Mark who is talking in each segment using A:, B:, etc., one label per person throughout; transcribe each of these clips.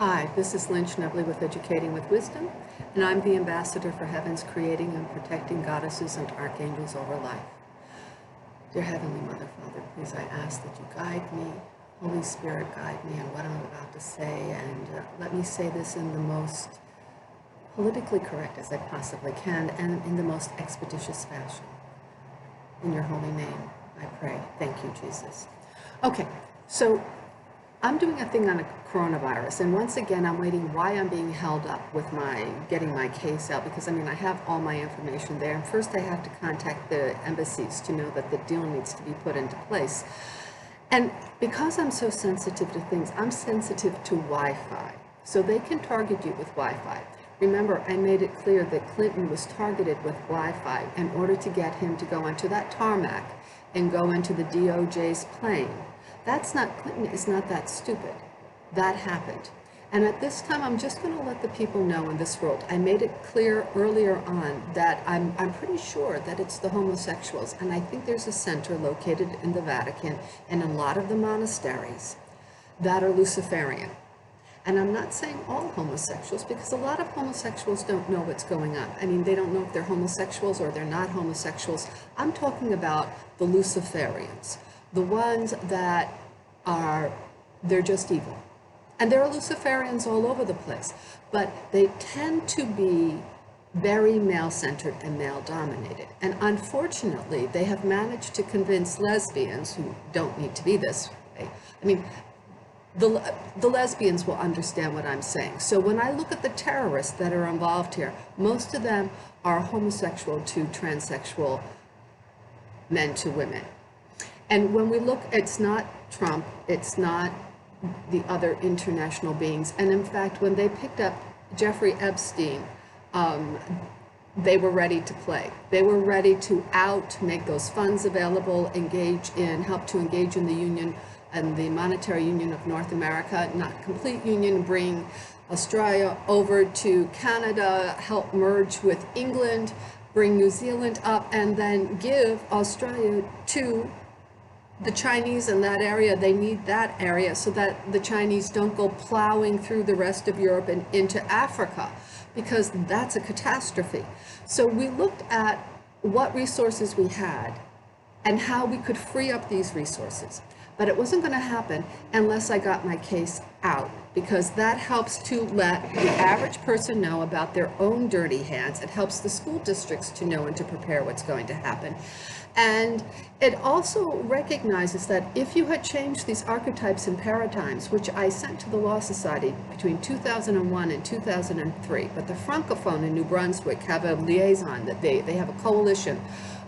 A: Hi, this is Lynn Schnebley with Educating with Wisdom, and I'm the ambassador for Heaven's creating and protecting goddesses and archangels over life. Dear Heavenly Mother, Father, please I ask that you guide me, Holy Spirit guide me in what I'm about to say, and let me say this in the most politically correct as I possibly can, and in the most expeditious fashion. In your holy name, I pray. Thank you, Jesus. Okay, so I'm doing a thing on a coronavirus, and once again, I'm waiting why I'm being held up with getting my case out, because I have all my information there, and first I have to contact the embassies to know that the deal needs to be put into place. And because I'm so sensitive to things, I'm sensitive to Wi-Fi, so they can target you with Wi-Fi. Remember, I made it clear that Clinton was targeted with Wi-Fi in order to get him to go onto that tarmac and go into the DOJ's plane. Clinton is not that stupid. That happened. And at this time, I'm just going to let the people know in this world. I made it clear earlier on that I'm pretty sure that it's the homosexuals. And I think there's a center located in the Vatican and a lot of the monasteries that are Luciferian. And I'm not saying all homosexuals, because a lot of homosexuals don't know what's going on. They don't know if they're homosexuals or they're not homosexuals. I'm talking about the Luciferians. The ones that they're just evil. And there are Luciferians all over the place, but they tend to be very male-centered and male-dominated. And unfortunately, they have managed to convince lesbians, who don't need to be this way, the lesbians will understand what I'm saying. So when I look at the terrorists that are involved here, most of them are homosexual to transsexual men to women. And when we look, it's not Trump, it's not the other international beings. And in fact, when they picked up Jeffrey Epstein, they were ready to play. They were ready to make those funds available, help to engage in the union and the monetary union of North America, not complete union, bring Australia over to Canada, help merge with England, bring New Zealand up, and then give Australia to the Chinese in that area. They need that area so that the Chinese don't go plowing through the rest of Europe and into Africa, because that's a catastrophe. So we looked at what resources we had and how we could free up these resources. But it wasn't going to happen unless I got my case out, because that helps to let the average person know about their own dirty hands. It helps the school districts to know and to prepare what's going to happen. And it also recognizes that if you had changed these archetypes and paradigms, which I sent to the Law Society between 2001 and 2003, but the Francophone in New Brunswick have a liaison, that they have a coalition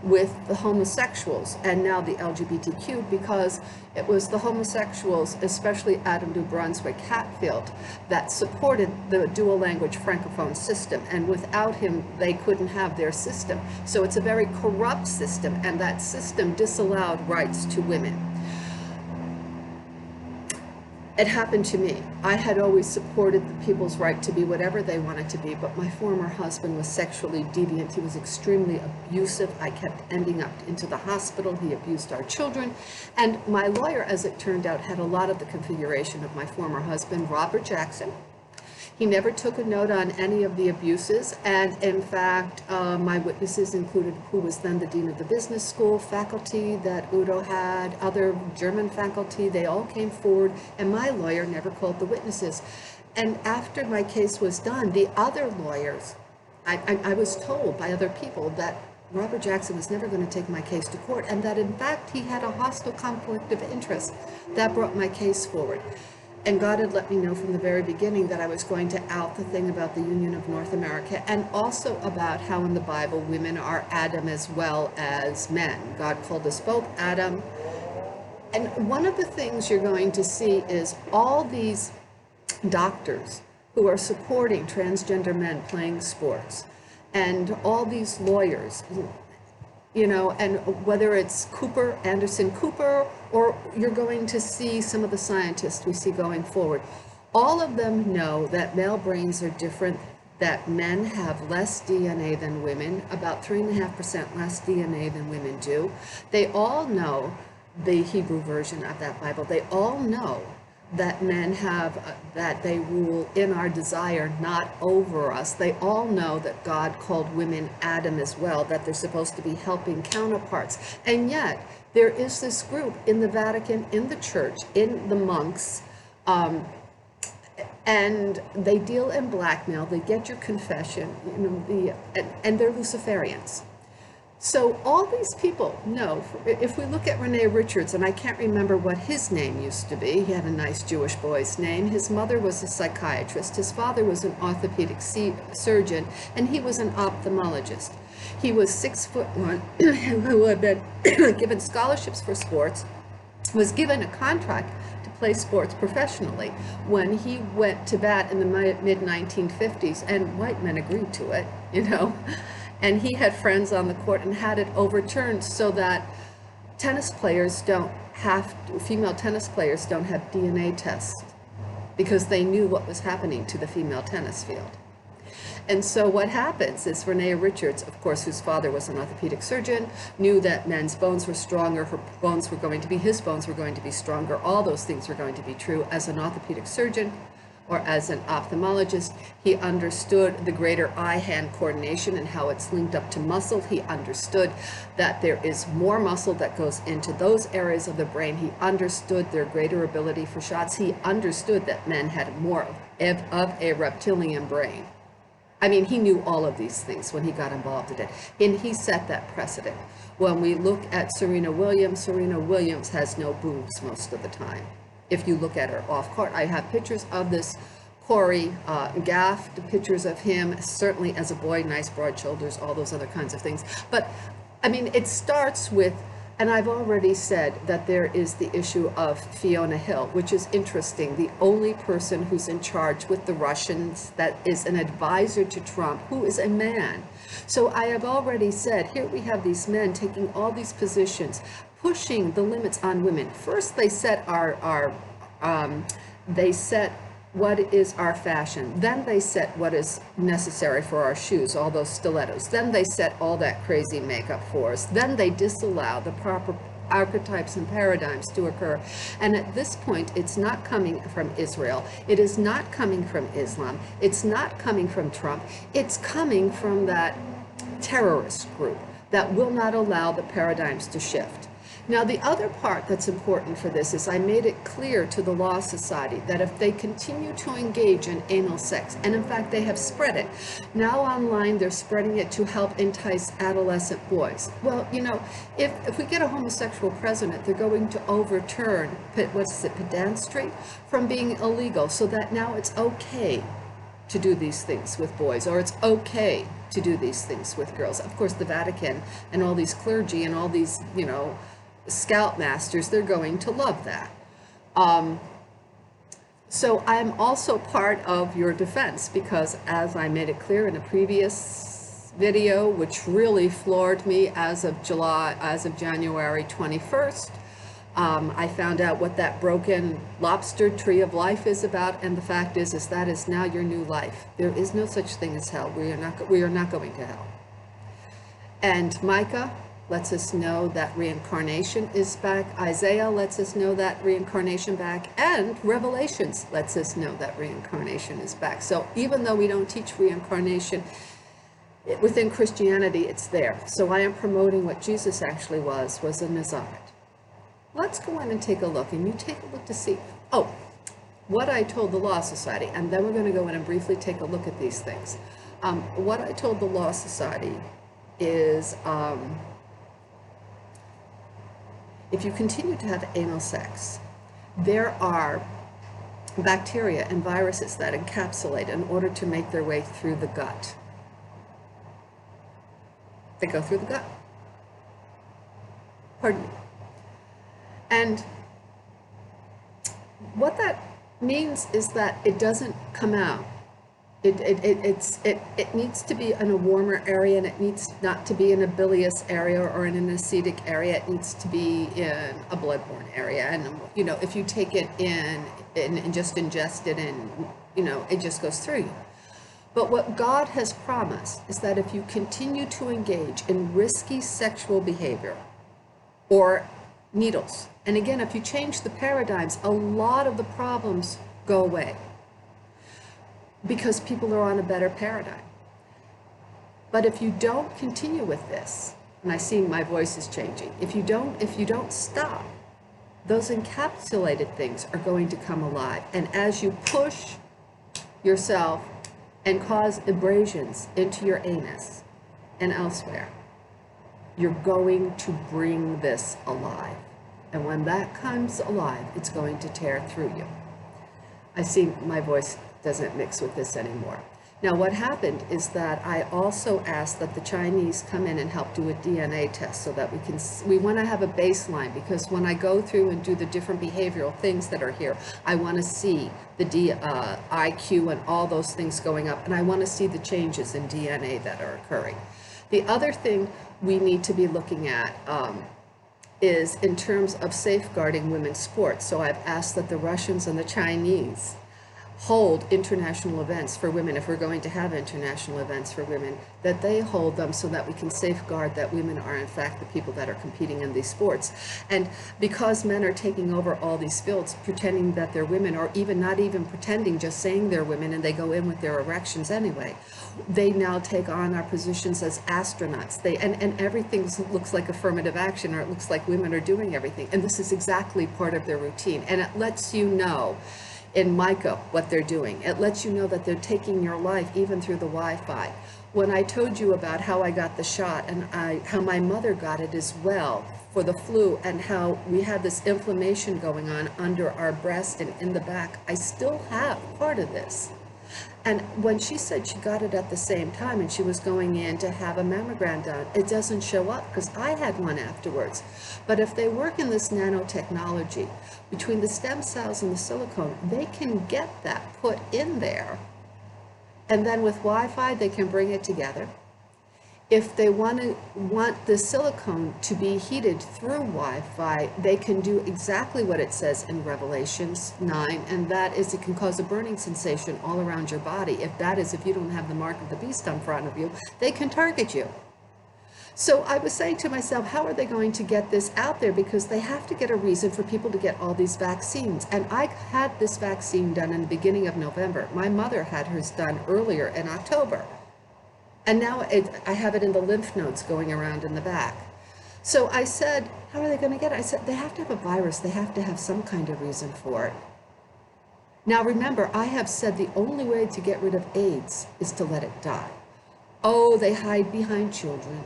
A: with the homosexuals and now the LGBTQ, because it was the homosexuals, especially out of New Brunswick, Hatfield, that supported the dual language Francophone system, and without him they couldn't have their system. So it's a very corrupt system, and that system disallowed rights to women. It happened to me. I had always supported the people's right to be whatever they wanted to be, but my former husband was sexually deviant. He was extremely abusive. I kept ending up into the hospital. He abused our children. And my lawyer, as it turned out, had a lot of the configuration of my former husband, Robert Jackson. He never took a note on any of the abuses, and in fact, my witnesses included who was then the dean of the business school, faculty that Udo had, other German faculty. They all came forward, and my lawyer never called the witnesses. And after my case was done, the other lawyers, I was told by other people that Robert Jackson was never going to take my case to court, and that in fact he had a hostile conflict of interest. That brought my case forward. And God had let me know from the very beginning that I was going to out the thing about the Union of North America, and also about how in the Bible women are Adam as well as men. God called us both Adam. And one of the things you're going to see is all these doctors who are supporting transgender men playing sports, and all these lawyers, and whether it's Anderson Cooper, or you're going to see some of the scientists we see going forward, all of them know that male brains are different, that men have less DNA than women, about 3.5% less DNA than women do. They all know the Hebrew version of that Bible. They all know that men have, that they rule in our desire, not over us. They all know that God called women Adam as well, that they're supposed to be helping counterparts. And yet, there is this group in the Vatican, in the church, in the monks, and they deal in blackmail. They get your confession, and they're Luciferians. So all these people know, if we look at Rene Richards, and I can't remember what his name used to be, he had a nice Jewish boy's name. His mother was a psychiatrist, his father was an orthopedic surgeon, and he was an ophthalmologist. He was 6'1", who had been given scholarships for sports, was given a contract to play sports professionally when he went to bat in the mid-1950s, and white men agreed to it, and he had friends on the court and had it overturned so that female tennis players don't have DNA tests, because they knew what was happening to the female tennis field. And so what happens is Rene Richards, of course, whose father was an orthopedic surgeon, knew that men's bones were stronger, his bones were going to be stronger, all those things were going to be true. As an orthopedic surgeon, or as an ophthalmologist, he understood the greater eye-hand coordination and how it's linked up to muscle. He understood that there is more muscle that goes into those areas of the brain. He understood their greater ability for shots. He understood that men had more of a reptilian brain. I mean, he knew all of these things when he got involved in it, and he set that precedent. When we look at Serena Williams has no boobs most of the time. If you look at her off court, I have pictures of this Corey Gaff, the pictures of him, certainly as a boy, nice broad shoulders, all those other kinds of things. But I mean, it starts with, and I've already said that there is the issue of Fiona Hill, which is interesting, the only person who's in charge with the Russians that is an advisor to Trump, who is a man. So I have already said, here we have these men taking all these positions, pushing the limits on women. First, they set what is our fashion. Then they set what is necessary for our shoes, all those stilettos. Then they set all that crazy makeup for us. Then they disallow the proper archetypes and paradigms to occur. And at this point, it's not coming from Israel. It is not coming from Islam. It's not coming from Trump. It's coming from that terrorist group that will not allow the paradigms to shift. Now, the other part that's important for this is I made it clear to the Law Society that if they continue to engage in anal sex, and in fact they have spread it, now online they're spreading it to help entice adolescent boys. Well, if we get a homosexual president, they're going to overturn, pedantry from being illegal, so that now it's okay to do these things with boys, or it's okay to do these things with girls. Of course, the Vatican and all these clergy and all these, Scout masters, they're going to love that. So I'm also part of your defense, because as I made it clear in a previous video, which really floored me as of January 21st, I found out what that broken lobster tree of life is about, and the fact is that is now your new life. There is no such thing as hell. We are not going to hell. And Micah lets us know that reincarnation is back. Isaiah lets us know that reincarnation back, and Revelations lets us know that reincarnation is back. So even though we don't teach reincarnation within Christianity, it's there. So I am promoting what Jesus actually was a Nazarite. Let's go in and take a look, and you take a look to see, what I told the Law Society, and then we're going to go in and briefly take a look at these things. What I told the Law Society is, if you continue to have anal sex, there are bacteria and viruses that encapsulate in order to make their way through the gut. They go through the gut. Pardon me. And what that means is that it doesn't come out. It needs to be in a warmer area, and it needs not to be in a bilious area or in an acidic area. It needs to be in a bloodborne area. And if you take it in and just ingest it, and it just goes through you. But what God has promised is that if you continue to engage in risky sexual behavior, or needles. And again, if you change the paradigms, a lot of the problems go away because people are on a better paradigm. But if you don't continue with this, and I see my voice is changing, if you don't stop, those encapsulated things are going to come alive. And as you push yourself and cause abrasions into your anus and elsewhere, you're going to bring this alive. And when that comes alive, it's going to tear through you. I see my voice doesn't mix with this anymore. Now, what happened is that I also asked that the Chinese come in and help do a DNA test so that we want to have a baseline, because when I go through and do the different behavioral things that are here, I want to see the IQ and all those things going up, and I want to see the changes in DNA that are occurring. The other thing we need to be looking at is in terms of safeguarding women's sports. So I've asked that the Russians and the Chinese hold international events for women, if we're going to have international events for women, that they hold them so that we can safeguard that women are in fact the people that are competing in these sports. And because men are taking over all these fields, pretending that they're women, or even not even pretending, just saying they're women, and they go in with their erections anyway, they now take on our positions as astronauts. And everything looks like affirmative action, or it looks like women are doing everything. And this is exactly part of their routine. And it lets you know in MICA what they're doing. It lets you know that they're taking your life even through the Wi-Fi. When I told you about how I got the shot and how my mother got it as well for the flu, and how we had this inflammation going on under our breast and in the back, I still have part of this. And when she said she got it at the same time and she was going in to have a mammogram done, it doesn't show up because I had one afterwards. But if they work in this nanotechnology, between the stem cells and the silicone, they can get that put in there. And then with Wi-Fi, they can bring it together. If they want the silicone to be heated through Wi-Fi, they can do exactly what it says in Revelations 9, and that is it can cause a burning sensation all around your body. If you don't have the mark of the beast in front of you, they can target you. So I was saying to myself, how are they going to get this out there? Because they have to get a reason for people to get all these vaccines. And I had this vaccine done in the beginning of November. My mother had hers done earlier in October. And now I have it in the lymph nodes going around in the back. So I said, how are they going to get it? I said, they have to have a virus. They have to have some kind of reason for it. Now remember, I have said the only way to get rid of AIDS is to let it die. Oh, they hide behind children.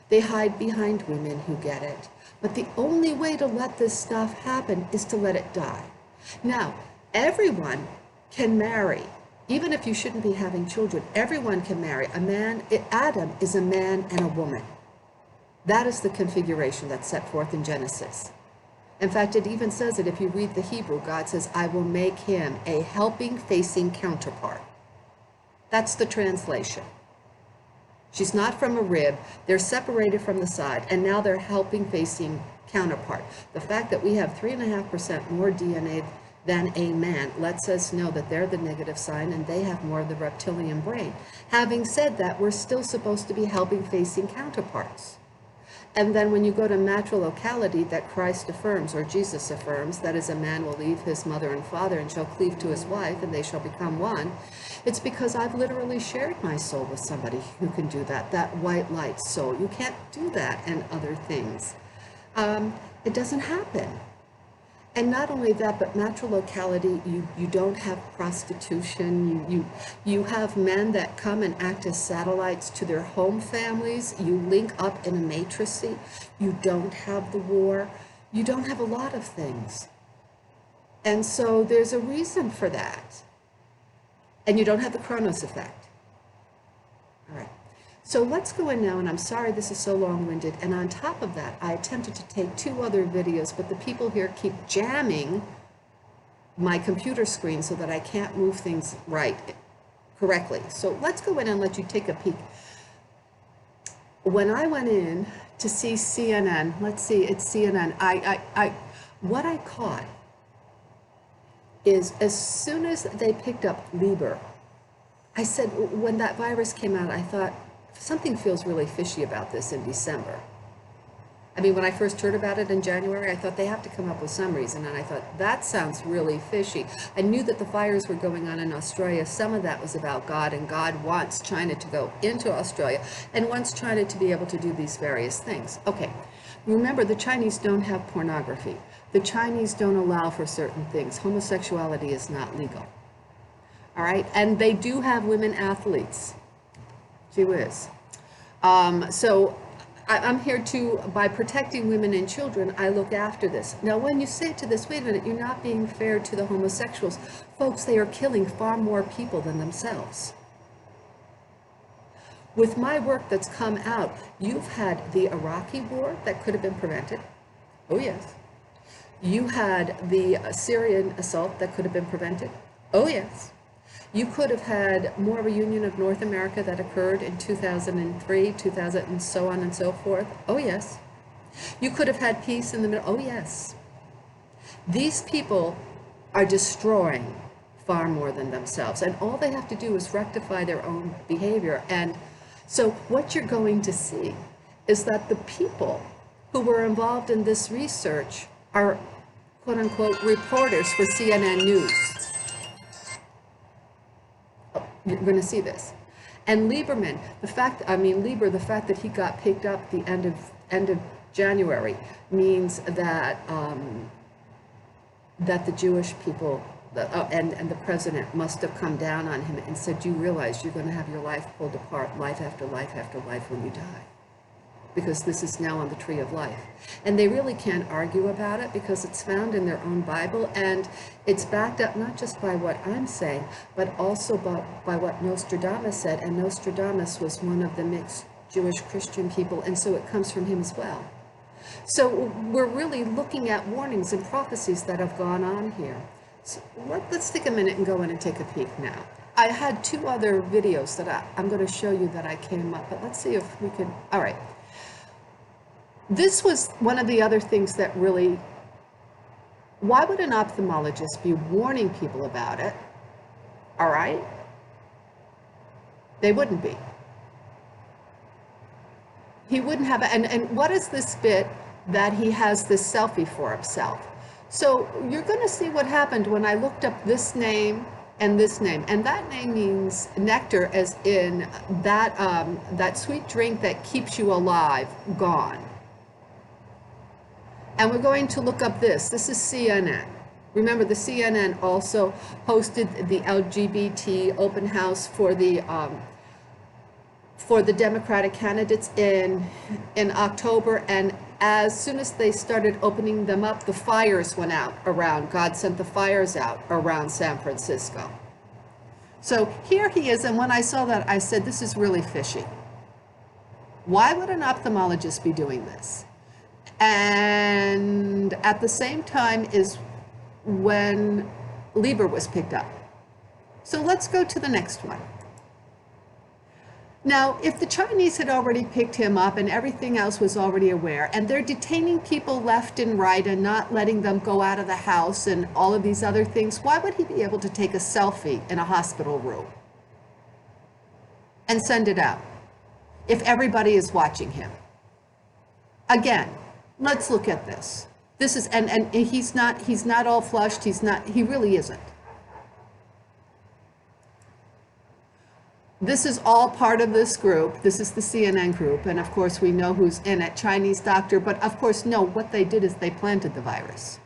A: They hide behind women who get it. But the only way to let this stuff happen is to let it die. Now, everyone can marry. Even if you shouldn't be having children, everyone can marry. Adam is a man and a woman. That is the configuration that's set forth in Genesis. In fact, it even says it if you read the Hebrew. God says, I will make him a helping, facing counterpart. That's the translation. She's not from a rib. They're separated from the side, and now they're helping, facing counterpart. The fact that we have 3.5% more DNA than a man lets us know that they're the negative sign and they have more of the reptilian brain. Having said that, we're still supposed to be helping, facing counterparts. And then when you go to matrilocality that Christ affirms, or Jesus affirms, that is, a man will leave his mother and father and shall cleave to his wife and they shall become one, it's because I've literally shared my soul with somebody who can do that, that white light soul. You can't do that and other things. It doesn't happen. And not only that, but matrilocality, you don't have prostitution. You have men that come and act as satellites to their home families. You link up in a matricy. You don't have the war. You don't have a lot of things. And so there's a reason for that. And you don't have the Chronos effect. All right. So let's go in now, and I'm sorry this is so long-winded, and on top of that, I attempted to take 2 other videos, but the people here keep jamming my computer screen so that I can't move things correctly. So let's go in and let you take a peek. When I went in to see CNN, let's see, it's CNN, what I caught is as soon as they picked up Lieber, I said, when that virus came out, I thought, something feels really fishy about this in December. I mean, when I first heard about it in January, I thought they have to come up with some reason, and I thought, that sounds really fishy. I knew that the fires were going on in Australia. Some of that was about God, and God wants China to go into Australia and wants China to be able to do these various things. Okay, remember, the Chinese don't have pornography. The Chinese don't allow for certain things. Homosexuality is not legal. All right, and they do have women athletes. Gee whiz. So I'm here to, by protecting women and children, I look after this. Now, when you say to this, wait a minute, you're not being fair to the homosexuals. Folks, they are killing far more people than themselves. With my work that's come out, you've had the Iraqi war that could have been prevented. Oh, yes. You had the Syrian assault that could have been prevented. Oh, yes. You could have had more reunion of North America that occurred in 2003, 2000, and so on and so forth. Oh, yes. You could have had peace in the middle. Oh, yes. These people are destroying far more than themselves, and all they have to do is rectify their own behavior. And so what you're going to see is that the people who were involved in this research are, quote unquote, reporters for CNN News. You're going to see this. And Lieberman, the fact that he got picked up at the end of January means that that the Jewish people and the president must have come down on him and said, you realize you're going to have your life pulled apart, life after life after life, when you die, because this is now on the tree of life. And they really can't argue about it because it's found in their own Bible, and it's backed up not just by what I'm saying, but also by what Nostradamus said. And Nostradamus was one of the mixed Jewish Christian people, and so it comes from him as well. So we're really looking at warnings and prophecies that have gone on here. So let's take a minute and go in and take a peek now. I had two other videos that I'm going to show you that I came up, but let's see if we can. All right. This was one of the other things that really, why would an ophthalmologist be warning people about it? All right? They wouldn't be. He wouldn't have, and what is this bit that he has this selfie for himself? So you're going to see what happened when I looked up this name and this name, and that name means nectar, as in that sweet drink that keeps you alive, gone. And we're going to look up this. This is CNN. Remember, the CNN also hosted the LGBT open house for the Democratic candidates in October, and as soon as they started opening them up, the fires went out around. God sent the fires out around San Francisco. So here he is, and when I saw that, I said, this is really fishy. Why would an ophthalmologist be doing this? And at the same time is when Lieber was picked up. So let's go to the next one. Now, if the Chinese had already picked him up and everything else was already aware, and they're detaining people left and right and not letting them go out of the house and all of these other things, why would he be able to take a selfie in a hospital room and send it out if everybody is watching him? Again, let's look at this. This is, and he's not all flushed, he really isn't. This is all part of this group. This is the CNN group, and of course we know who's in it, Chinese doctor, but of course, no, what they did is they planted the virus.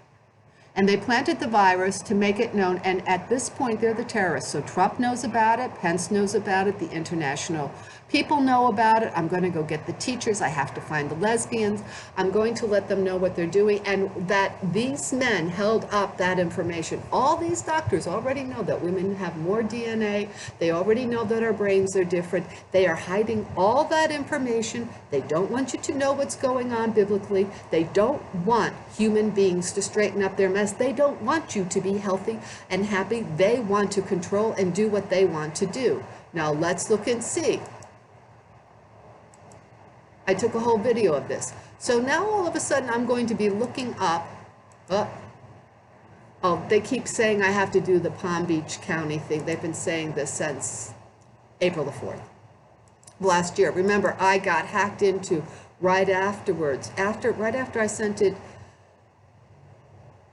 A: And they planted the virus to make it known, and at this point they're the terrorists. So Trump knows about it, Pence knows about it, the international people know about it. I'm going to go get the teachers, I have to find the lesbians, I'm going to let them know what they're doing, and that these men held up that information. All these doctors already know that women have more DNA, they already know that our brains are different, they are hiding all that information, they don't want you to know what's going on biblically, they don't want human beings to straighten up their mess, they don't want you to be healthy and happy, they want to control and do what they want to do. Now let's look and see. I took a whole video of this. So now all of a sudden I'm going to be looking up, oh, they keep saying I have to do the Palm Beach County thing. They've been saying this since April the 4th, last year. Remember, I got hacked into right afterwards, right after I sent it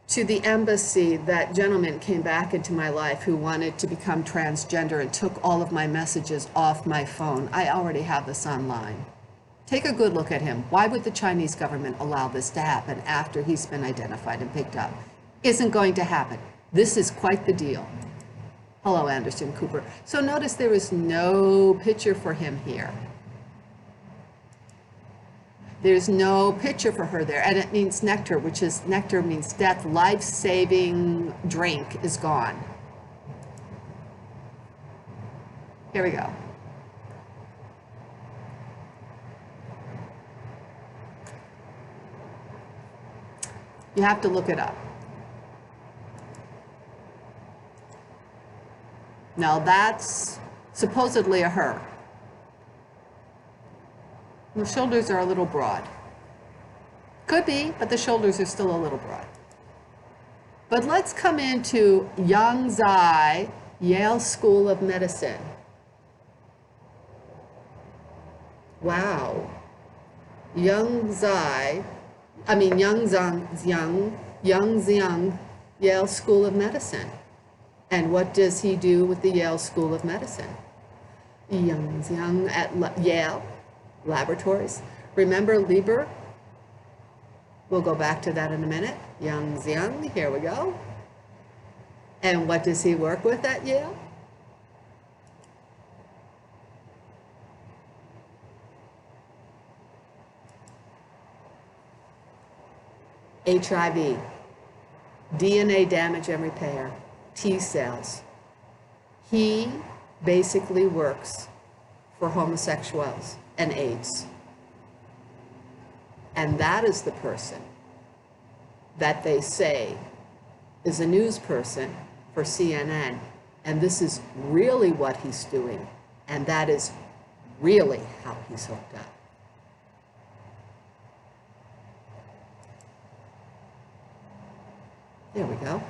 A: to the embassy, that gentleman came back into my life who wanted to become transgender and took all of my messages off my phone. I already have this online. Take a good look at him. Why would the Chinese government allow this to happen after he's been identified and picked up? Isn't going to happen. This is quite the deal. Hello, Anderson Cooper. So notice there is no picture for him here. There's no picture for her there, and it means nectar, which is, nectar means death, life-saving drink is gone. Here we go. You have to look it up. Now that's supposedly a her. The shoulders are a little broad. Could be, but the shoulders are still a little broad. But let's come into Yang Zai, Yale School of Medicine. Wow. Yang Xiong, Yale School of Medicine. And what does he do with the Yale School of Medicine? Yang Xiong at Yale Laboratories. Remember Lieber? We'll go back to that in a minute. Yang Xiong, here we go. And what does he work with at Yale? HIV, DNA damage and repair, T cells. He basically works for homosexuals and AIDS. And that is the person that they say is a news person for CNN. And this is really what he's doing. And that is really how he's hooked up. There we go.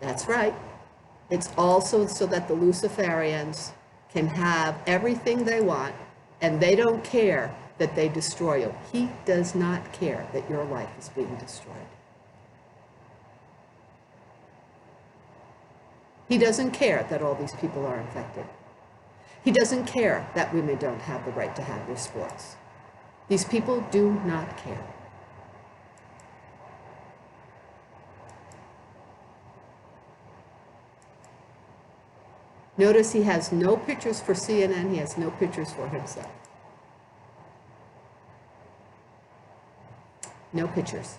A: That's right. It's also so that the Luciferians can have everything they want, and they don't care that they destroy you. He does not care that your life is being destroyed. He doesn't care that all these people are infected. He doesn't care that women don't have the right to have their sports. These people do not care. Notice he has no pictures for CNN, he has no pictures for himself. No pictures.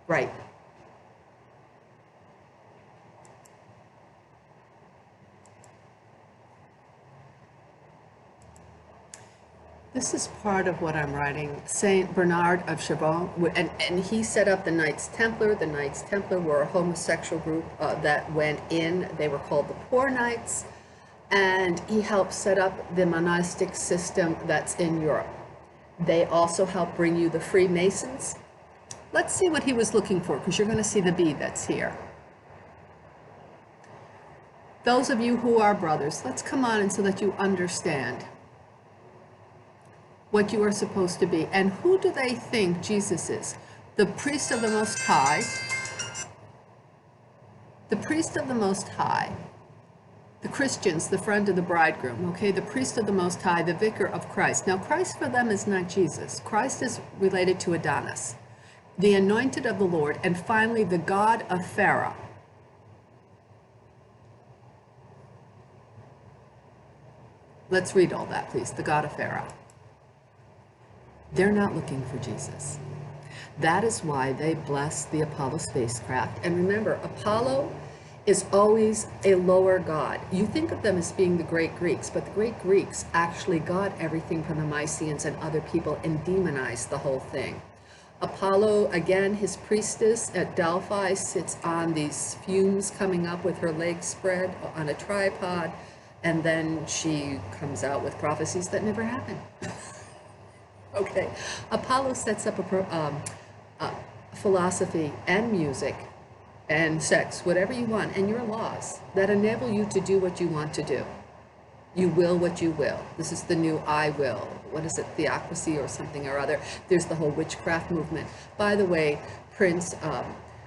A: Right. This is part of what I'm writing. Saint Bernard of Clairvaux, and he set up the Knights Templar. The Knights Templar were a homosexual group that went in. They were called the Poor Knights, and he helped set up the monastic system that's in Europe. They also helped bring you the Freemasons. Let's see what he was looking for, because you're going to see the bee that's here. Those of you who are brothers, let's come on and so that you understand what you are supposed to be. And who do they think Jesus is? The priest of the Most High. The priest of the Most High. The Christians, the friend of the bridegroom, okay? The priest of the Most High, the vicar of Christ. Now, Christ for them is not Jesus. Christ is related to Adonis, the anointed of the Lord, and finally the God of Pharaoh. Let's read all that, please. The God of Pharaoh. They're not looking for Jesus. That is why they bless the Apollo spacecraft. And remember, Apollo is always a lower god. You think of them as being the great Greeks, but the great Greeks actually got everything from the Mycenaeans and other people and demonized the whole thing. Apollo, again, his priestess at Delphi sits on these fumes coming up with her legs spread on a tripod, and then she comes out with prophecies that never happen. Okay, Apollo sets up a philosophy and music and sex, whatever you want, and your laws that enable you to do what you want to do. You will what you will. This is the new I will. What is it, theocracy or something or other? There's the whole witchcraft movement. By the way, Prince,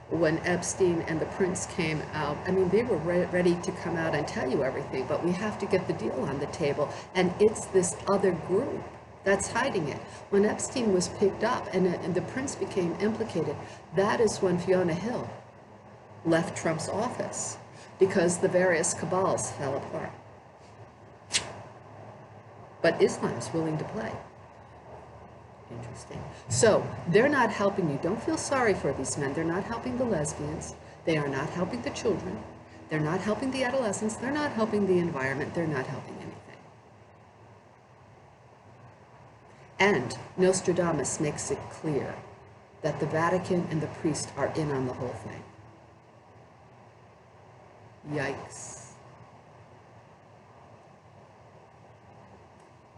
A: when Epstein and the Prince came out, I mean, they were ready to come out and tell you everything, but we have to get the deal on the table. And it's this other group that's hiding it. When Epstein was picked up and the Prince became implicated, that is when Fiona Hill left Trump's office, because the various cabals fell apart. But Islam's willing to play. Interesting. So they're not helping you. Don't feel sorry for these men. They're not helping the lesbians. They are not helping the children. They're not helping the adolescents. They're not helping the environment. They're not helping anything. And Nostradamus makes it clear that the Vatican and the priest are in on the whole thing. Yikes.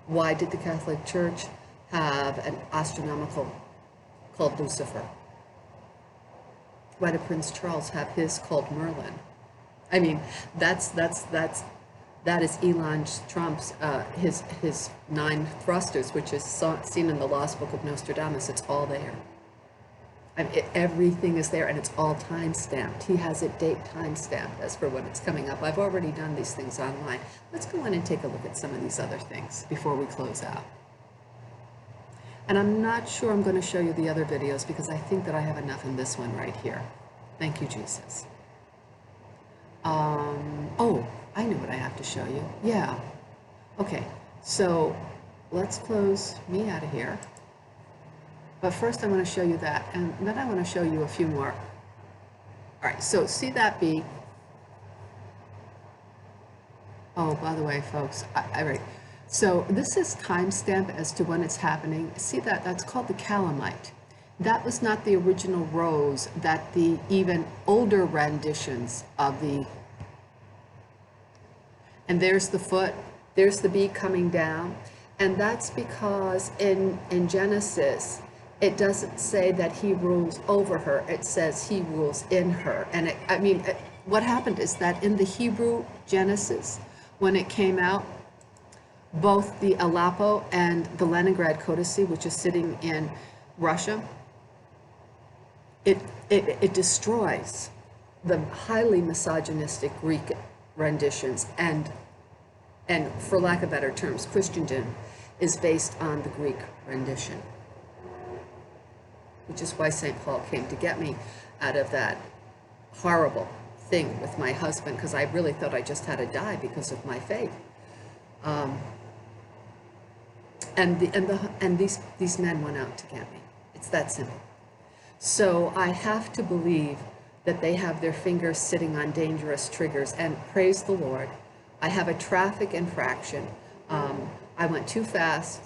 A: Why did the Catholic Church have an astronomical called Lucifer? Why did Prince Charles have his called Merlin? I mean, that is Elon Trump's his 9 thrusters, which is seen in the Lost Book of Nostradamus. It's all there. I mean, everything is there, and it's all time-stamped. He has it date time-stamped as for when it's coming up. I've already done these things online. Let's go in and take a look at some of these other things before we close out. And I'm not sure I'm going to show you the other videos because I think that I have enough in this one right here. Thank you, Jesus. Oh, I know what I have to show you. Yeah. Okay, so let's close me out of here. But first I want to show you that, and then I want to show you a few more. All right, so see that bee? Oh, by the way, folks, right. So this is timestamp as to when it's happening. See that? That's called the calamite. That was not the original rose that the even older renditions of the, and there's the foot, there's the bee coming down, and that's because in Genesis, it doesn't say that he rules over her. It says he rules in her. And what happened is that in the Hebrew Genesis, when it came out, both the Aleppo and the Leningrad Codice, which is sitting in Russia, it destroys the highly misogynistic Greek renditions. And for lack of better terms, Christendom is based on the Greek rendition, which is why St. Paul came to get me out of that horrible thing with my husband, because I really thought I just had to die because of my faith. And these men went out to get me. It's that simple. So I have to believe that they have their fingers sitting on dangerous triggers, and praise the Lord, I have a traffic infraction. I went too fast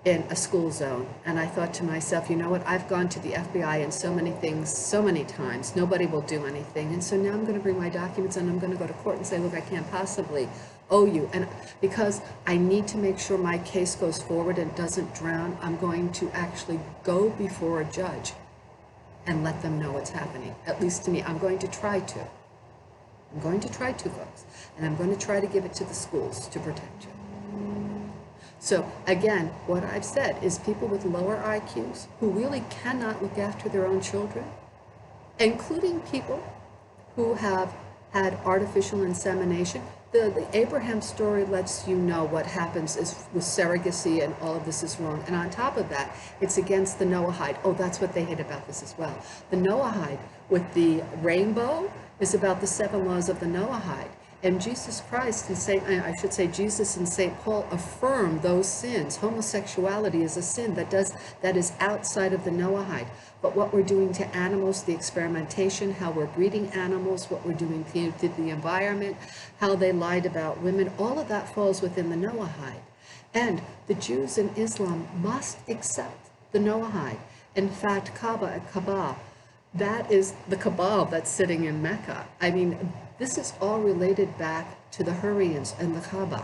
A: in a school zone, and I thought to myself, you know what, I've gone to the FBI and so many things so many times, nobody will do anything, and so now I'm going to bring my documents and I'm going to go to court and say, look, I can't possibly owe you, and because I need to make sure my case goes forward and doesn't drown, I'm going to actually go before a judge and let them know what's happening. At least to me, I'm going to try to. I'm going to try to, folks, and I'm going to try to give it to the schools to protect you. So again, what I've said is people with lower IQs who really cannot look after their own children, including people who have had artificial insemination. The Abraham story lets you know what happens is with surrogacy, and all of this is wrong. And on top of that, it's against the Noahide. Oh, that's what they hate about this as well. The Noahide with the rainbow is about the 7 laws of the Noahide. And Jesus Christ and Jesus and St. Paul affirm those sins. Homosexuality is a sin that is outside of the Noahide. But what we're doing to animals, the experimentation, how we're breeding animals, what we're doing to the environment, how they lied about women, all of that falls within the Noahide. And the Jews and Islam must accept the Noahide. In fact, Kaaba, that is the cabal that's sitting in Mecca. I mean, this is all related back to the Hurrians and the Kaaba.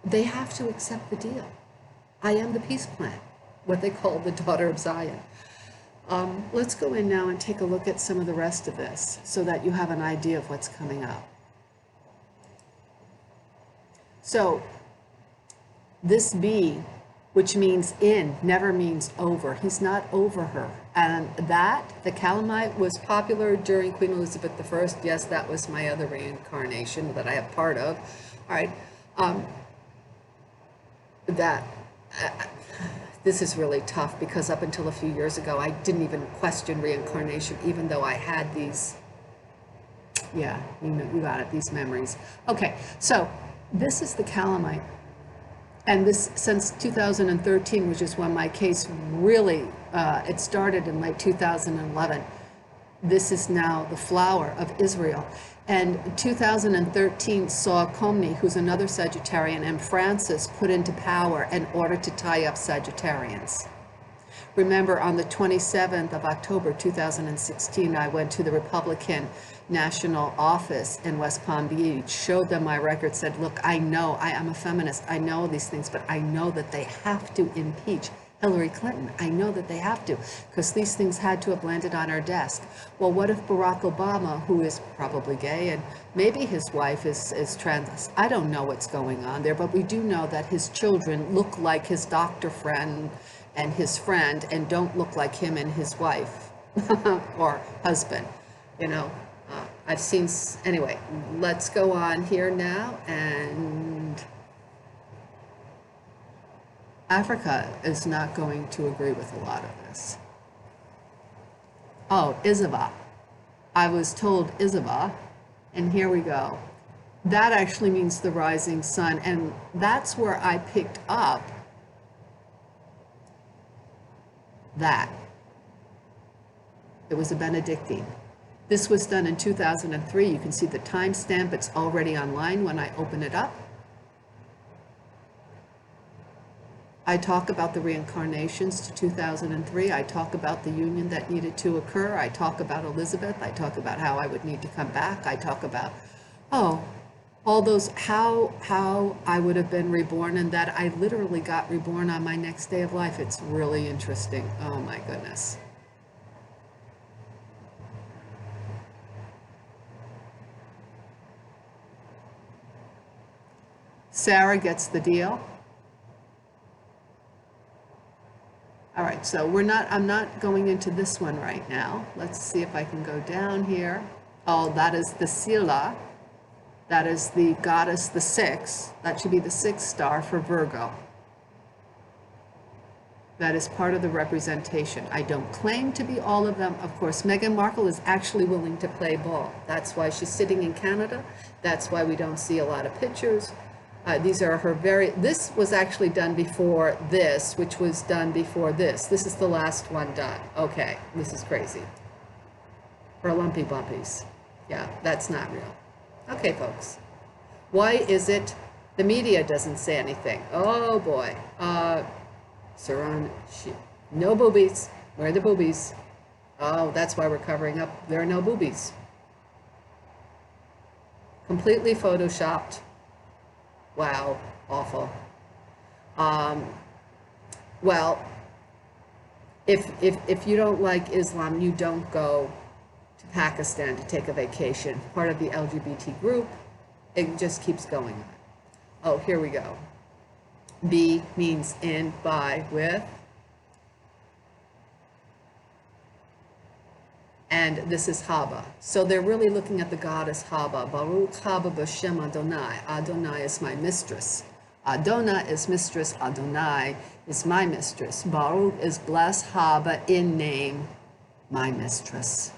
A: They have to accept the deal. I am the peace plan, what they call the daughter of Zion. Let's go in now and take a look at some of the rest of this so that you have an idea of what's coming up. So this B, which means in, never means over. He's not over her. And that, the Calamite, was popular during Queen Elizabeth I. Yes, that was my other reincarnation that I have part of. All right. This is really tough because up until a few years ago, I didn't even question reincarnation, even though I had these, yeah, you got it, these memories. Okay, so this is the Calamite. And this, since 2013, which is when my case really, it started in late 2011, this is now the flower of Israel. And 2013 saw Comey, who's another Sagittarian, and Francis put into power in order to tie up Sagittarians. Remember, on the 27th of October 2016, I went to the Republican National Office in West Palm Beach, showed them my record, said, look, I know, I am a feminist, I know these things, but I know that they have to impeach Hillary Clinton. I know that they have to, because these things had to have landed on our desk. Well, what if Barack Obama, who is probably gay, and maybe his wife is trans, I don't know what's going on there, but we do know that his children look like his doctor friend and his friend and don't look like him and his wife or husband. You know, I've seen, anyway, let's go on here now. And Africa is not going to agree with a lot of this. Oh, Izaba. I was told Izaba, and here we go. That actually means the rising sun, and that's where I picked up that. It was a Benedictine. This was done in 2003. You can see the timestamp. It's already online when I open it up. I talk about the reincarnations to 2003. I talk about the union that needed to occur. I talk about Elizabeth. I talk about how I would need to come back. I talk about, all those, how I would have been reborn, and that I literally got reborn on my next day of life. It's really interesting. Oh my goodness. Sarah gets the deal. All right, so I'm not going into this one right now. Let's see if I can go down here. Oh, that is the Sila. That is the goddess, the 6. That should be the 6th star for Virgo. That is part of the representation. I don't claim to be all of them. Of course, Meghan Markle is actually willing to play ball. That's why she's sitting in Canada. That's why we don't see a lot of pictures. These are her this was actually done before this, which was done before this. This is the last one done. Okay, this is crazy. Her lumpy bumpies. Yeah, that's not real. Okay, folks. Why is it the media doesn't say anything? Oh boy. Saran, no boobies. Where are the boobies? Oh, that's why we're covering up. There are no boobies. Completely photoshopped. Wow, awful. Well, if you don't like Islam, you don't go to Pakistan to take a vacation. Part of the LGBT group, it just keeps going on. Oh, here we go. B means in, by, with. And this is Haba. So they're really looking at the goddess Haba. Baruch Haba B'Shem Adonai. Adonai is my mistress. Adonai is mistress. Adonai is my mistress. Baruch is blessed. Haba in name, my mistress.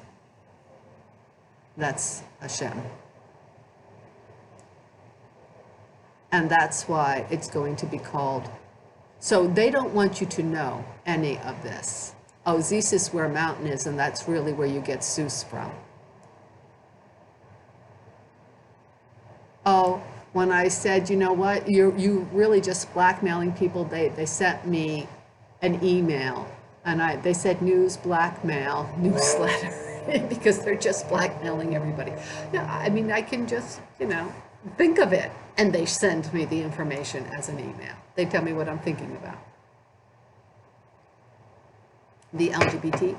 A: That's Hashem. And that's why it's going to be called. So they don't want you to know any of this. Oh, Zeus is where mountain is, and that's really where you get Zeus from. Oh, when I said, you know what, you really just blackmailing people, they sent me an email And they said news blackmail, newsletter, because they're just blackmailing everybody. Yeah, I mean, I can just, think of it. And they send me the information as an email. They tell me what I'm thinking about. The LGBT,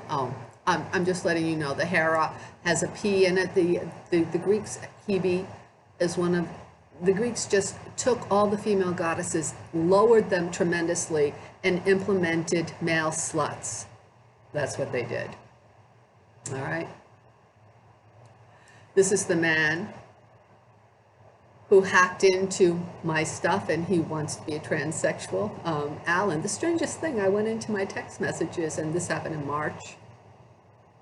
A: I'm just letting you know, the Hera has a P in it. The Greeks, Hebe is one of, the Greeks just took all the female goddesses, lowered them tremendously, and implemented male sluts. That's what they did. All right. This is the man who hacked into my stuff, and he wants to be a transsexual. Alan, the strangest thing, I went into my text messages, and this happened in March.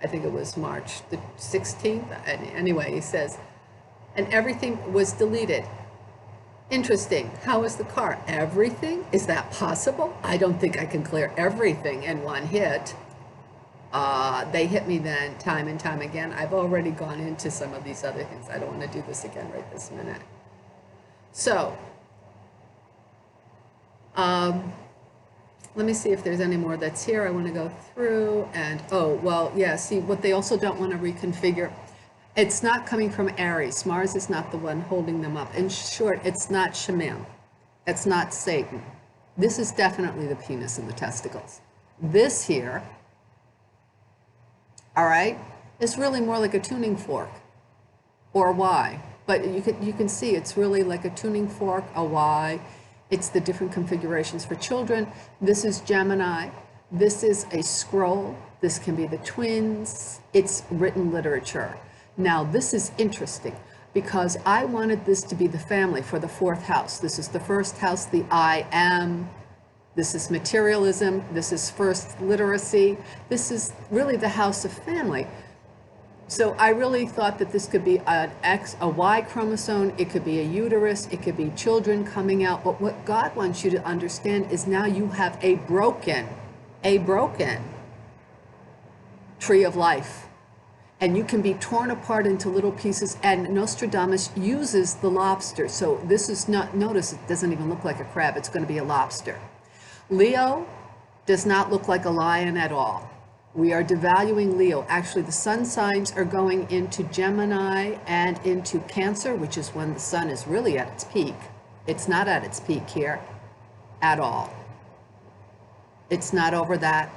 A: I think it was March the 16th. Anyway, he says, and everything was deleted. Interesting. How is the car? Everything? Is that possible? I don't think I can clear everything in one hit. They hit me then time and time again. I've already gone into some of these other things. I don't want to do this again right this minute. So, let me see if there's any more that's here. I want to go through and, oh, well, yeah, see, what they also don't want to reconfigure, it's not coming from Aries. Mars is not the one holding them up. In short, it's not Shemin. It's not Satan. This is definitely the penis and the testicles. This here, all right, is really more like a tuning fork or a Y. But you can see it's really like a tuning fork, a Y. It's the different configurations for children. This is Gemini. This is a scroll. This can be the twins. It's written literature. Now, this is interesting because I wanted this to be the family for the fourth house. This is the first house, the I am. This is materialism. This is first literacy. This is really the house of family. So I really thought that this could be an X, a Y chromosome. It could be a uterus. It could be children coming out. But what God wants you to understand is now you have a broken tree of life. And you can be torn apart into little pieces, and Nostradamus uses the lobster. So this is not, notice it doesn't even look like a crab, it's going to be a lobster. Leo does not look like a lion at all. We are devaluing Leo. Actually, the sun signs are going into Gemini and into Cancer, which is when the sun is really at its peak. It's not at its peak here at all. It's not over that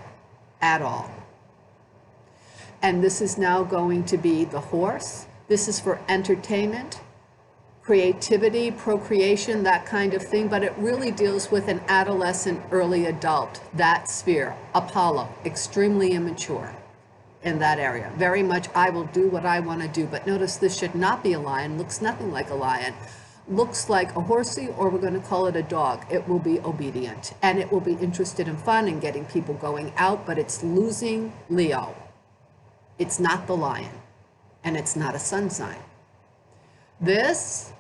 A: at all. And this is now going to be the horse. This is for entertainment, creativity, procreation, that kind of thing, but it really deals with an adolescent, early adult, that sphere. Apollo, extremely immature in that area. Very much, I will do what I want to do, but notice this should not be a lion, looks nothing like a lion. Looks like a horsey, or we're going to call it a dog. It will be obedient, and it will be interested in fun and getting people going out, but it's losing Leo. It's not the lion, and it's not a sun sign. This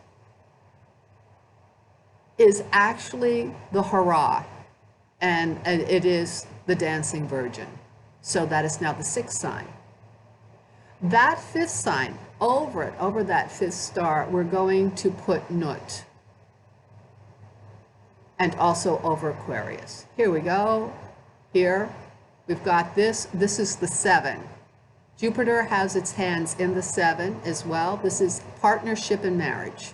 A: is actually the hurrah, and it is the dancing virgin. So that is now the sixth sign. That fifth sign, over that fifth star, we're going to put Nut, and also over Aquarius. Here we go. Here, we've got this. This is the 7. Jupiter has its hands in the 7 as well. This is partnership and marriage.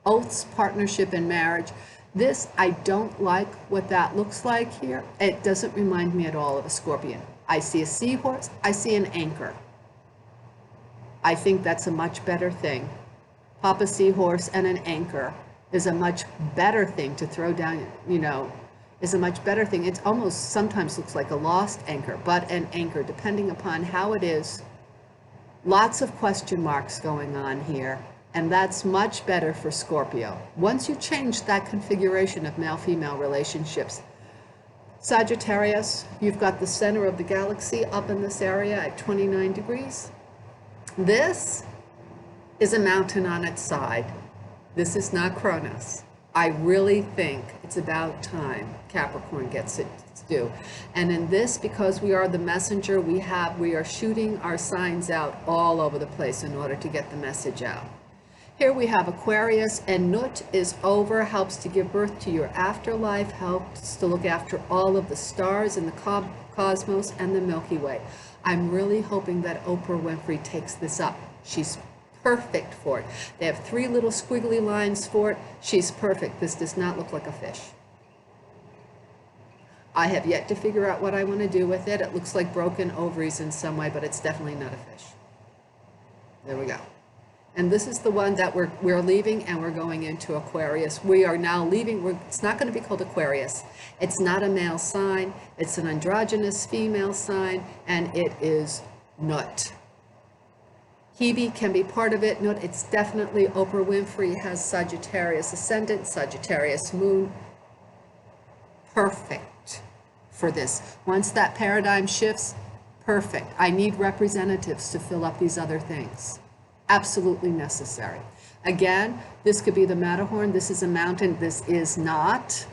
A: Oaths, partnership, and marriage. This, I don't like what that looks like here. It doesn't remind me at all of a scorpion. I see a seahorse. I see an anchor. I think that's a much better thing. Papa Seahorse and an anchor is a much better thing to throw down, is a much better thing. It almost sometimes looks like a lost anchor, but an anchor, depending upon how it is. Lots of question marks going on here, and that's much better for Scorpio. Once you change that configuration of male-female relationships, Sagittarius, you've got the center of the galaxy up in this area at 29 degrees. This is a mountain on its side. This is not Cronus. I really think it's about time Capricorn gets its due. And in this, because we are the messenger, we are shooting our signs out all over the place in order to get the message out. Here we have Aquarius, and Nut is over, helps to give birth to your afterlife, helps to look after all of the stars in the cosmos and the Milky Way. I'm really hoping that Oprah Winfrey takes this up. She's perfect for it. They have 3 little squiggly lines for it. She's perfect. This does not look like a fish. I have yet to figure out what I want to do with it. It looks like broken ovaries in some way, but it's definitely not a fish. There we go. And this is the one that we're leaving, and we're going into Aquarius. We are now leaving. It's not going to be called Aquarius. It's not a male sign. It's an androgynous female sign, and it is Nut. Hebe can be part of it. Nut, it's definitely Oprah Winfrey has Sagittarius ascendant, Sagittarius moon. Perfect for this. Once that paradigm shifts, perfect. I need representatives to fill up these other things. Absolutely necessary. Again, this could be the Matterhorn. This is a mountain. This is not.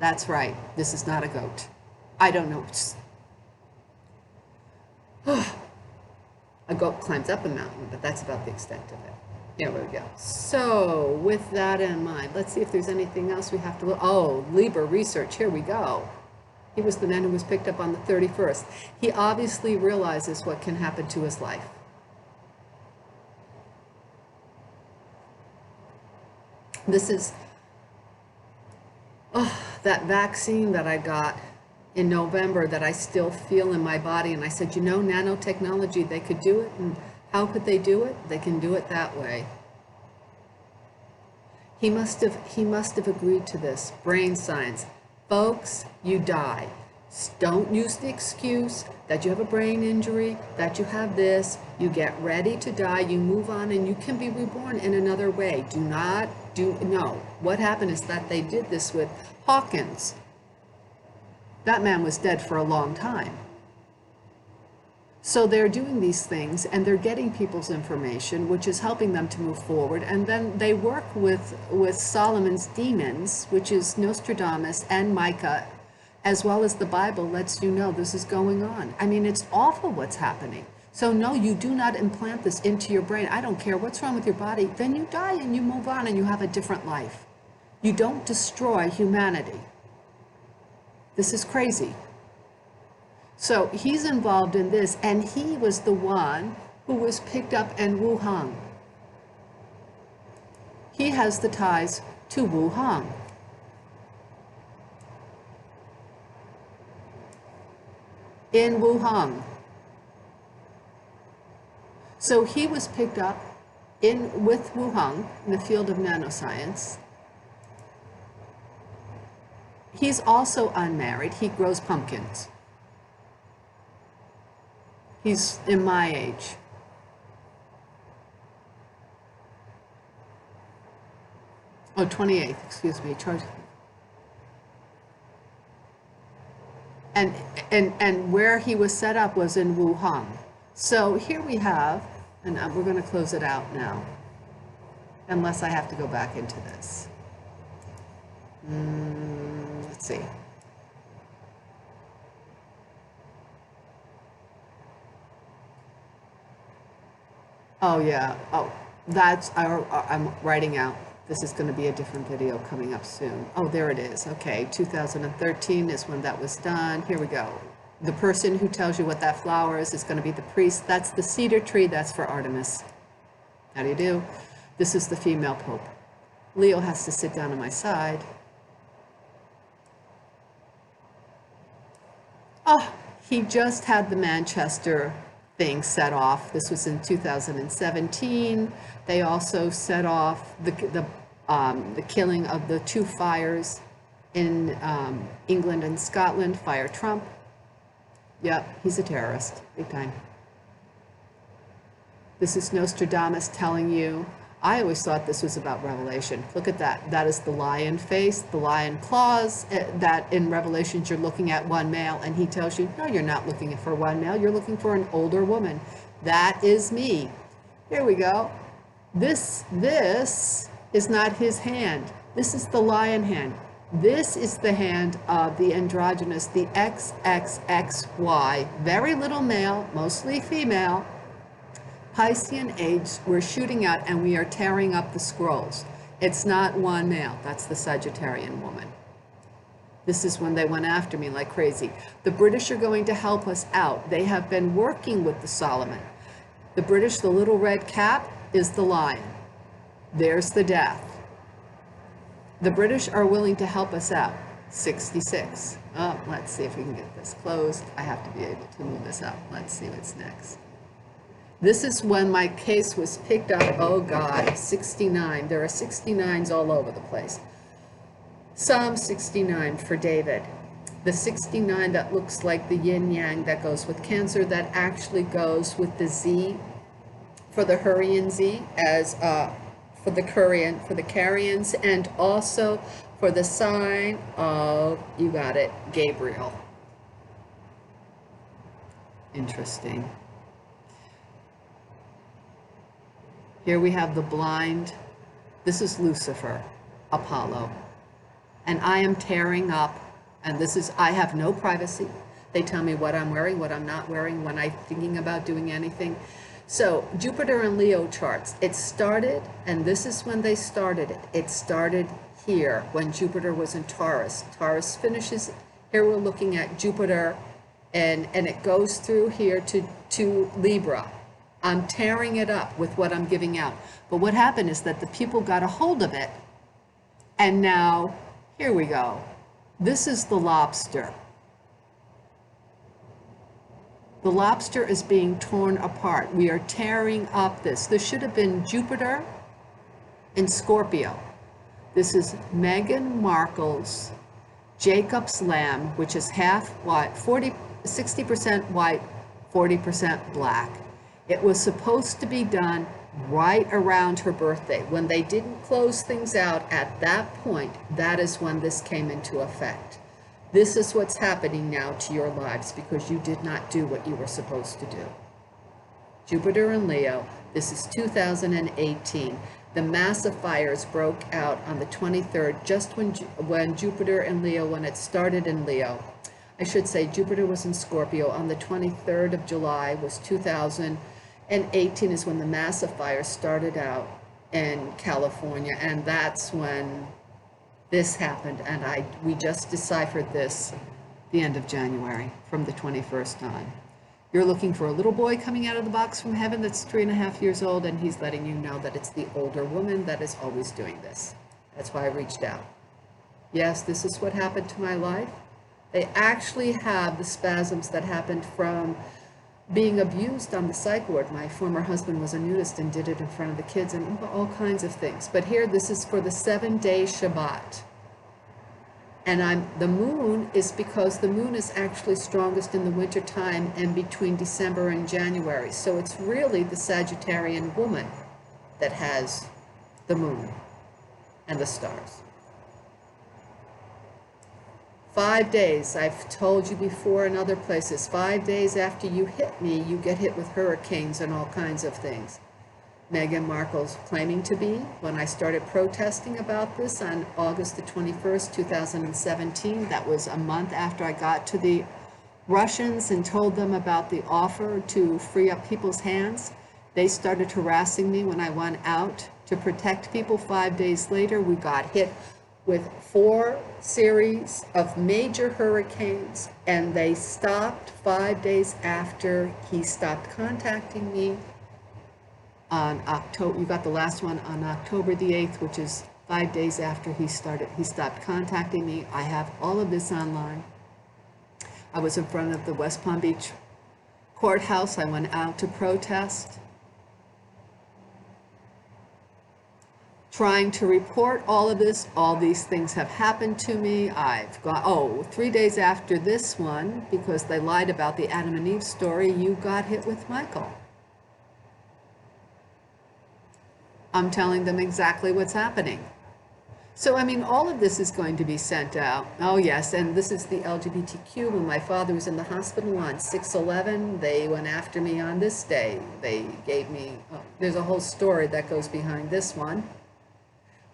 A: That's right. This is not a goat. I don't know. A goat climbs up a mountain, but that's about the extent of it. There we go. So with that in mind, let's see if there's anything else we have to look. Oh, Libra research. Here we go. He was the man who was picked up on the 31st. He obviously realizes what can happen to his life. This is that vaccine that I got in November that I still feel in my body. And I said, you know, nanotechnology, they could do it. And how could they do it? They can do it that way. He must have agreed to this. Brain science. Folks, you die. Don't use the excuse that you have a brain injury, that you have this. You get ready to die, you move on, and you can be reborn in another way. No. What happened is that they did this with Hawkins. That man was dead for a long time. So they're doing these things, and they're getting people's information, which is helping them to move forward. And then they work with Solomon's demons, which is Nostradamus and Micah, as well as the Bible lets you know this is going on. I mean, it's awful what's happening. So no, you do not implant this into your brain. I don't care what's wrong with your body. Then you die and you move on and you have a different life. You don't destroy humanity. This is crazy. So he's involved in this, and he was the one who was picked up in Wuhan. He has the ties to Wuhan. In Wuhan. So he was picked up with Wuhan in the field of nanoscience. He's also unmarried. He grows pumpkins. He's in my age. Oh, 28th, excuse me. And where he was set up was in Wuhan. So here we have, and we're going to close it out now, unless I have to go back into this. Let's see. Oh yeah, I'm writing out. This is going to be a different video coming up soon. Oh, there it is. Okay, 2013 is when that was done. Here we go. The person who tells you what that flower is going to be the priest. That's the cedar tree. That's for Artemis. How do you do? This is the female pope. Leo has to sit down on my side. Oh, he just had the Manchester thing set off. This was in 2017. They also set off the killing of the 2 fires in England and Scotland. Fire Trump. Yep, he's a terrorist, big time. This is Nostradamus telling you. I always thought this was about Revelation. Look at that. That is the lion face, the lion claws. That in Revelations you're looking at one male, and he tells you, no, you're not looking for one male. You're looking for an older woman. That is me. Here we go. This is not his hand. This is the lion hand. This is the hand of the androgynous, the XXXY, very little male, mostly female, Piscean age. We're shooting out and we are tearing up the scrolls. It's not one male. That's the Sagittarian woman. This is when they went after me like crazy. The British are going to help us out. They have been working with the Solomon. The British, the little red cap is the lion. There's the death. The British are willing to help us out. 66. Oh, let's see if we can get this closed. I have to be able to move this up. Let's see what's next. This is when my case was picked up. Oh God, 69. There are 69s all over the place. Psalm 69 for David. The 69 that looks like the yin yang that goes with Cancer, that actually goes with the Z for the Hurrian Z, as for the Carians, and also for the sign of, you got it, Gabriel. Interesting. Here we have the blind. This is Lucifer, Apollo. And I am tearing up, and this is, I have no privacy. They tell me what I'm wearing, what I'm not wearing, when I'm thinking about doing anything. So Jupiter and Leo charts, it started, and this is when they started it. It started here when Jupiter was in Taurus. Taurus finishes, here we're looking at Jupiter, and it goes through here to Libra. I'm tearing it up with what I'm giving out. But what happened is that the people got a hold of it, and now, here we go. This is the lobster. The lobster is being torn apart. We are tearing up this. This should have been Jupiter in Scorpio. This is Meghan Markle's Jacob's Lamb, which is half white, 60% white, 40% black. It was supposed to be done right around her birthday. When they didn't close things out at that point, that is when this came into effect. This is what's happening now to your lives because you did not do what you were supposed to do. Jupiter and Leo, this is 2018. The massive fires broke out on the 23rd, just when Jupiter and Leo, when it started in Leo. I should say Jupiter was in Scorpio. On the 23rd of July was 2018 is when the massive fire started out in California, and that's when this happened, and we just deciphered this the end of January from the 21st on. You're looking for a little boy coming out of the box from heaven that's 3.5 years old, and he's letting you know that it's the older woman that is always doing this. That's why I reached out. Yes, this is what happened to my life. They actually have the spasms that happened from being abused on the psych ward. My former husband was a nudist and did it in front of the kids and all kinds of things. But here, this is for the 7-day Shabbat. And the moon is because the moon is actually strongest in the winter time and between December and January. So it's really the Sagittarian woman that has the moon and the stars. 5 days, I've told you before in other places, 5 days after you hit me, you get hit with hurricanes and all kinds of things. Meghan Markle's claiming to be, when I started protesting about this on August the 21st, 2017, that was a month after I got to the Russians and told them about the offer to free up people's hands. They started harassing me when I went out to protect people. 5 days later, we got hit with 4 series of major hurricanes, and they stopped 5 days after he stopped contacting me on October. You got the last one on October the 8th, which is 5 days after he stopped contacting me. I have all of this online. I was in front of the West Palm Beach courthouse. I went out to protest, trying to report all of this. All these things have happened to me. I've got, 3 days after this one, because they lied about the Adam and Eve story, you got hit with Michael. I'm telling them exactly what's happening. So, I mean, all of this is going to be sent out. Oh, yes, and this is the LGBTQ. When my father was in the hospital on 6/11, they went after me on this day. They gave me, there's a whole story that goes behind this one.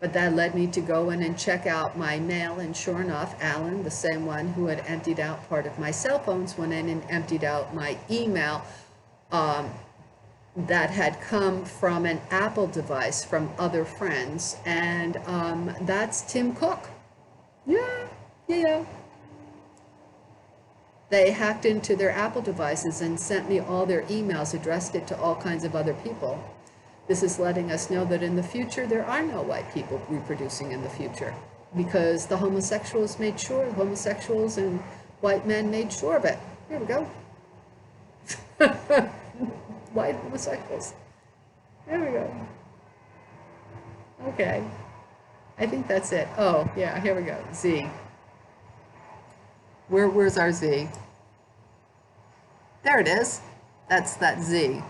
A: But that led me to go in and check out my mail, and sure enough, Alan, the same one who had emptied out part of my cell phones, went in and emptied out my email that had come from an Apple device from other friends, and that's Tim Cook. Yeah. They hacked into their Apple devices and sent me all their emails, addressed it to all kinds of other people. This is letting us know that in the future, there are no white people reproducing in the future, because the homosexuals made sure, homosexuals and white men made sure of it. Here we go. White homosexuals. There we go. Okay. I think that's it. Oh, yeah, here we go. Z. Where's our Z? There it is. That's that Z.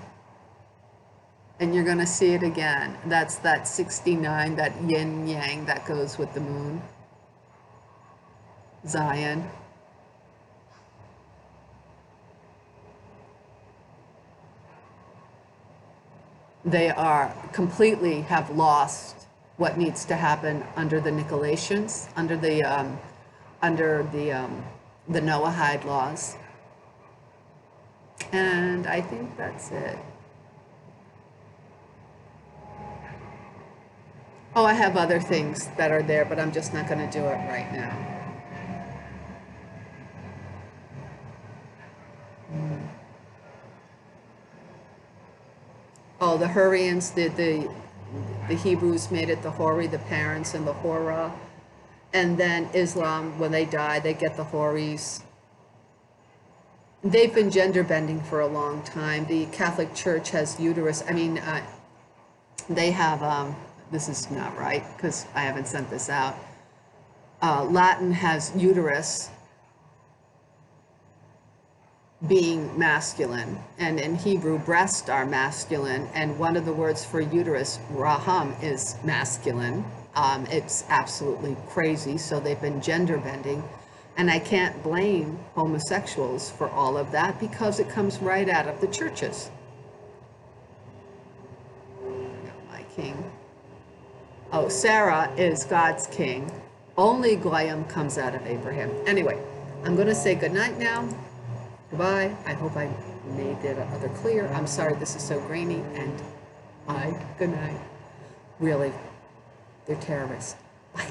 A: And you're going to see it again. That's that 69, that yin yang that goes with the moon. Zion. They are completely have lost what needs to happen under the Nicolaitans, under the Noahide laws. And I think that's it. Oh, I have other things that are there, but I'm just not going to do it right now. Oh, the Hurrians, the Hebrews made it the Hori, the parents, and the Hora. And then Islam, when they die, they get the Horis. They've been gender bending for a long time. The Catholic Church has uterus. I mean, they have, this is not right because I haven't sent this out. Latin has uterus being masculine, and in Hebrew, breasts are masculine, and one of the words for uterus, raham, is masculine. It's absolutely crazy, so they've been gender bending, and I can't blame homosexuals for all of that because it comes right out of the churches. My king. Oh, Sarah is God's king. Only Goyim comes out of Abraham. Anyway, I'm going to say goodnight now. Goodbye. I hope I made it other clear. I'm sorry this is so grainy, and bye. Good night. Really, they're terrorists. Bye.